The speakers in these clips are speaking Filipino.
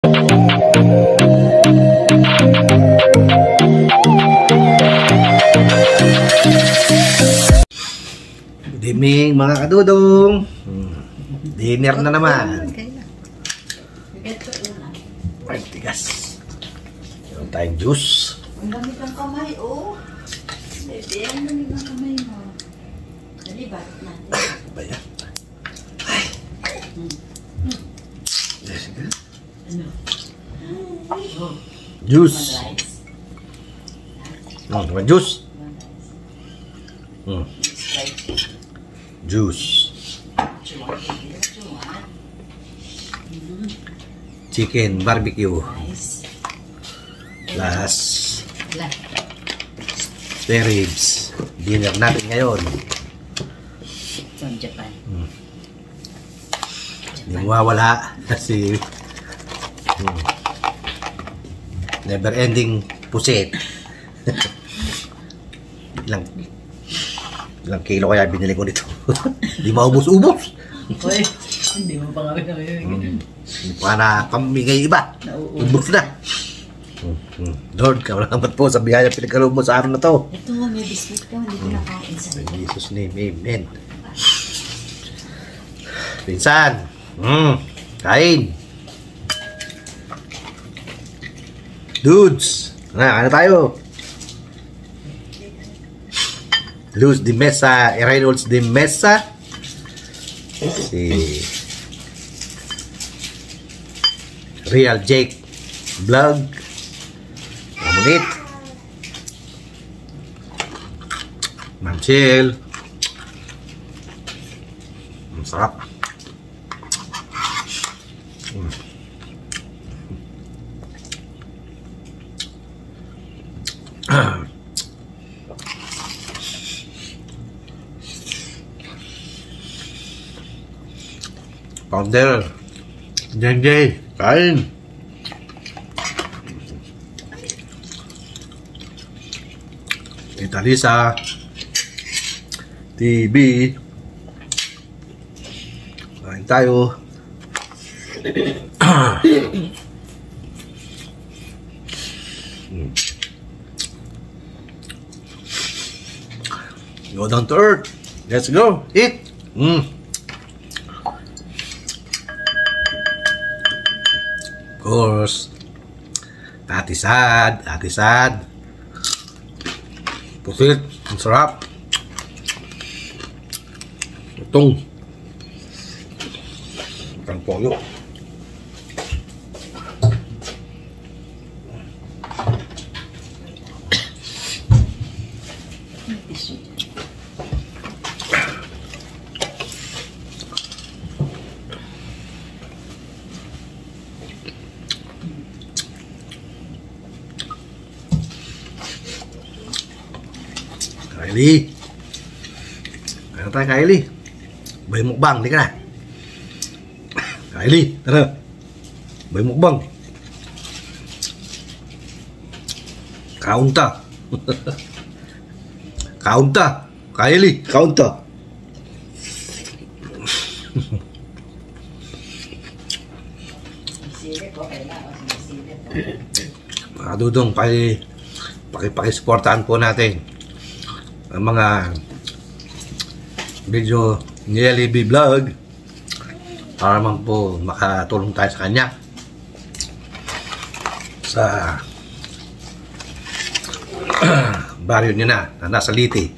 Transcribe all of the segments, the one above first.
Good evening mga kadudong. Dinner na naman. Ay, tigas. Meron tayong juice. Ang gamit ng kamay, oh. Bebe, ang gamit ng kamay mo. Dali, bakit natin? Ba yan? Ay. Yes, Ano? juice. Naman juice. Juice. Chicken barbecue. Plus spare ribs. Dinner natin ngayon. From Japan. Hindi mawawala kasi never ending pusit. Ilang kilo kaya binili ko nito. Hindi maubos-ubos. Uy, hindi mo pa kami namimigay. Hindi pa na pamigay iba. Ubos na. Lord, salamat po sa biyaya pinagkaloob mo sa araw na to. Ito, may biscuit ka. Hindi ko nakain sa In Jesus' name, amen. Pinsan, kain. Dudes, ano tayo? Luz de Mesa, Reynolds de Mesa. Si Real Jake Vlog. Amunit. Manchil. Ang sarap. Founder JJ, kain. Italisa TV, kain tayo. Go down to earth. Let's go eat. Of course, atisad, pusit, ang sarap. Itong pollo. Kylie, ano tayo Kylie? Bay mukbang, di ka na? Kylie, tara. Bay mukbang. Kaunta. Kaunta. Kylie, kaunta. Mga dudong, pakisuportahan po natin ang mga video ni LB Vlog para naman po makatulong tayo sa kanya sa baryo niya na nasa Liti.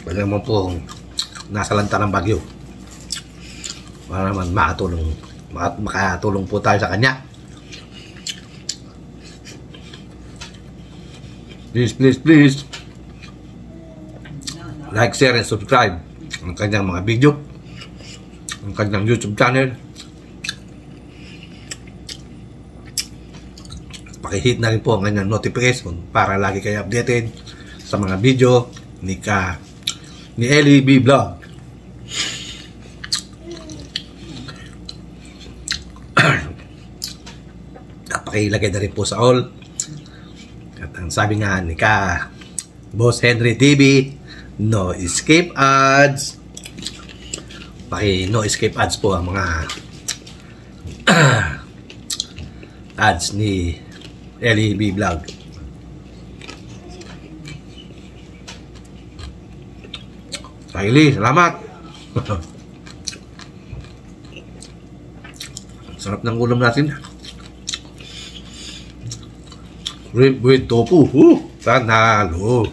Pwede naman po nasa lanta ng bagyo para naman makatulong po tayo sa kanya. Please like, share, and subscribe ang kanyang mga video, ang kanyang YouTube channel. Pakihit na rin po ang kanyang notification para lagi kayo updated sa mga video ni LB Vlog. Pakilagay na rin po sa all. At ang sabi nga ni Boss Henry TV, no escape ads. No escape ads po ang mga ads ni Ellie B Vlog. Kylie, salamat. Sarap ng ulam natin. Rib with tofu. Tanalo.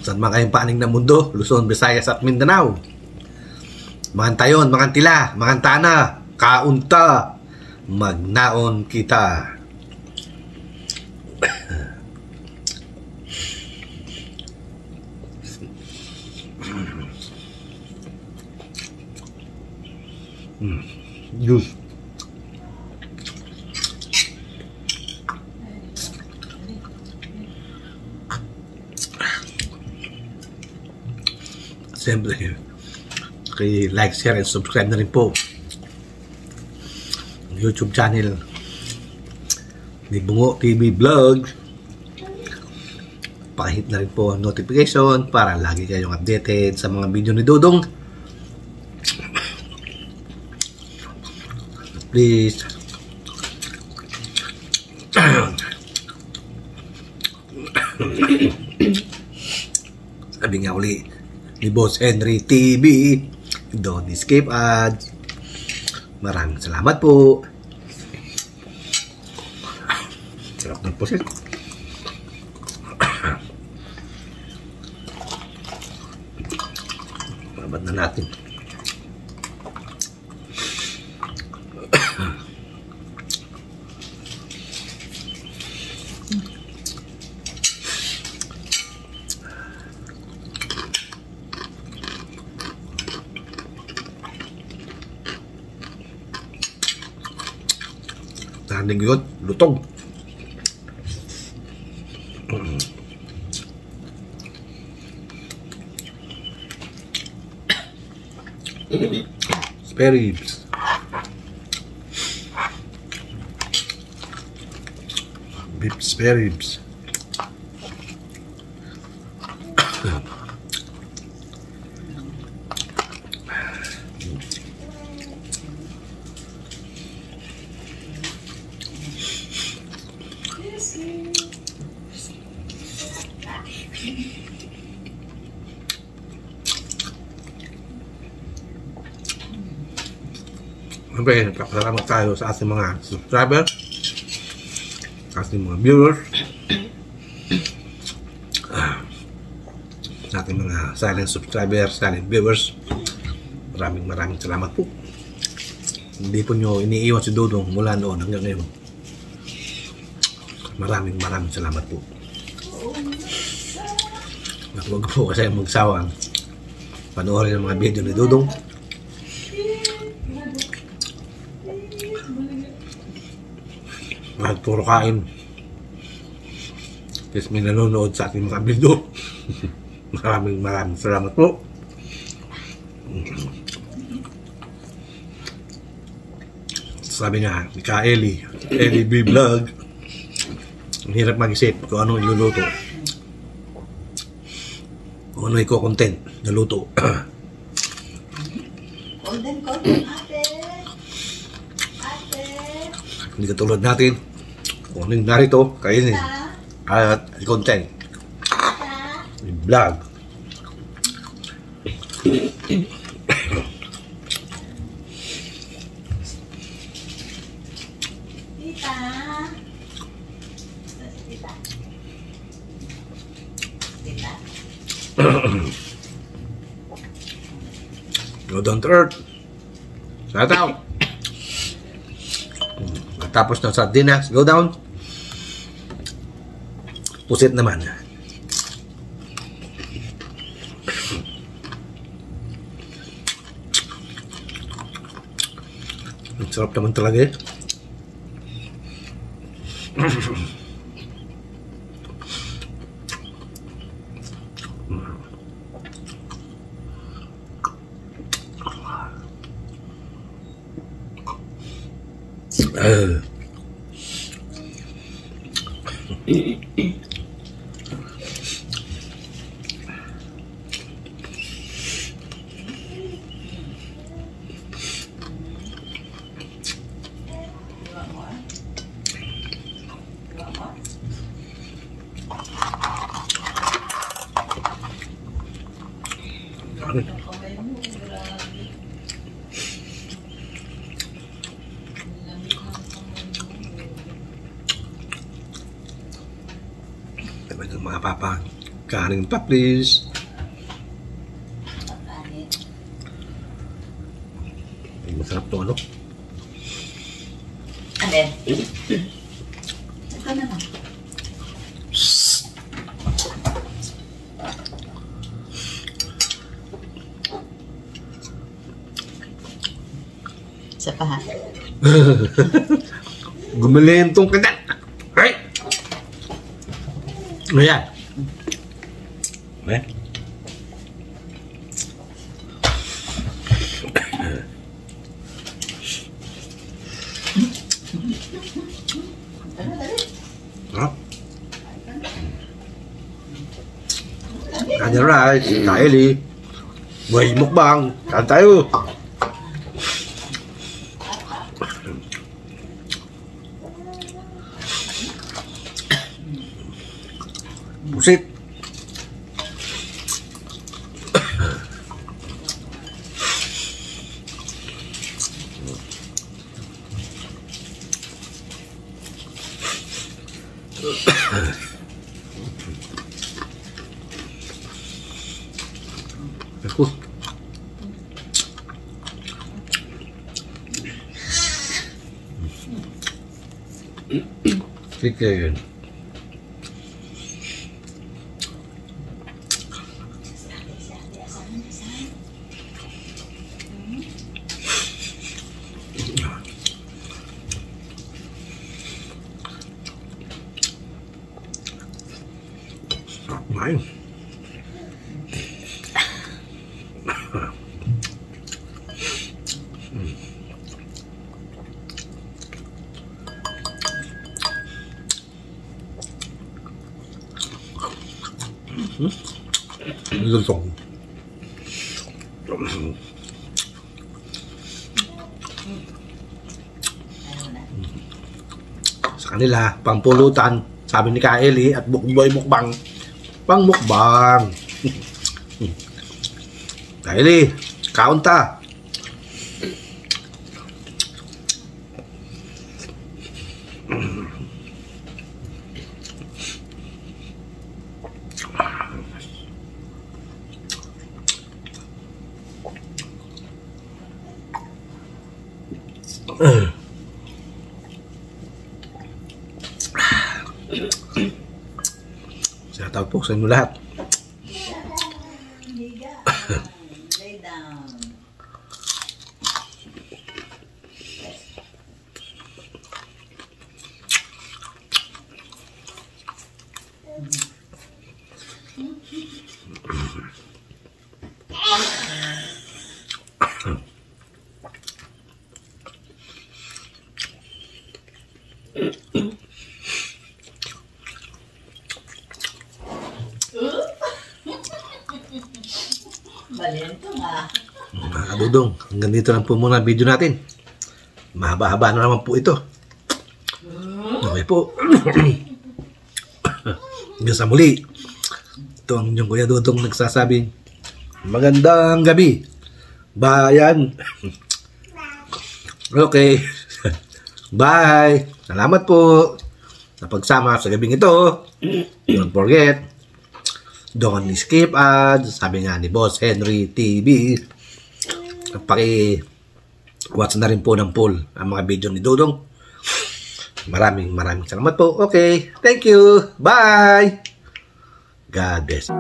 Saan man kayong paning ng mundo, Luzon, Visayas at Mindanao. Mangantayon, mangantila, mangantana, kaunta, magnaon kita. Juice. Siyempre, like, share, and subscribe na rin po ang YouTube channel ni Bungo TV Vlog. Pakihit na rin po ang notification para lagi kayong updated sa mga video ni Dodong. Please sabi nga uli ni Boss Henry TV, don't escape ads. Maraming salamat po. Sarap ng pusit. Babad na natin. Taning yun, lutong. Spare ribs. Beef spare ribs. Siyempre, nagpapasalamat tayo sa ating mga subscriber, sa ating mga viewers, sa ating mga silent subscribers, silent viewers. Maraming salamat po. Hindi po nyo iniiwan si Dodong mula noon hanggang ngayon. Maraming salamat po. At huwag po kasi magsawang panoorin ang mga video ni Dodong. At puro kain. Kasi may nanonood sa ating mga video. Maraming salamat po. Sabi nga ni Ellie B Vlog, ang hirap mag-isip kung anong iluluto, kung ano i-content na luto. Content, ate. Hindi katulad natin, kung ano yung narito, kainin at content. Vlog. Go down to earth. Shout out. Tapos ng sardinas, go down. Pusit naman. Ang sarap naman talaga eh. Ang kamay mo, grabe. Lamig ng kamay mo. Diba mga papa? Kanin pa, please. Kanin. Ay, masarap to, ano? Amen. Ito naman. Isa pa ha. Gumalentong ka na. Ay! Ano yan? Eh? Huh? Kanya rice, kaili. Buhay mukbang. Kain tayo. Pusit. Aku. Chicken. Main. Luntong. Sa kanila, pampulutan, sabi ni Kaeli at Bukboy Mukbang, pang mukbang. Kaeli, kaon ta. Shout out po sa inyo lahat. Lay down. Balento nga. Mga kadudong, hanggang dito lang po muna ang video natin. Mahaba-haba na naman po ito. Okay po. Hanggang sa muli. Ito ang inyong Kuya Dudong nagsasabing magandang gabi, bayan. Okay. Bye. Salamat po sa pagsama sa gabing ito. Don't forget, don't skip ads. Sabi nga ni Boss Henry TV. Paki-watch na rin po ng poll ang mga video ni Dudong. Maraming salamat po. Okay. Thank you. Bye. God bless.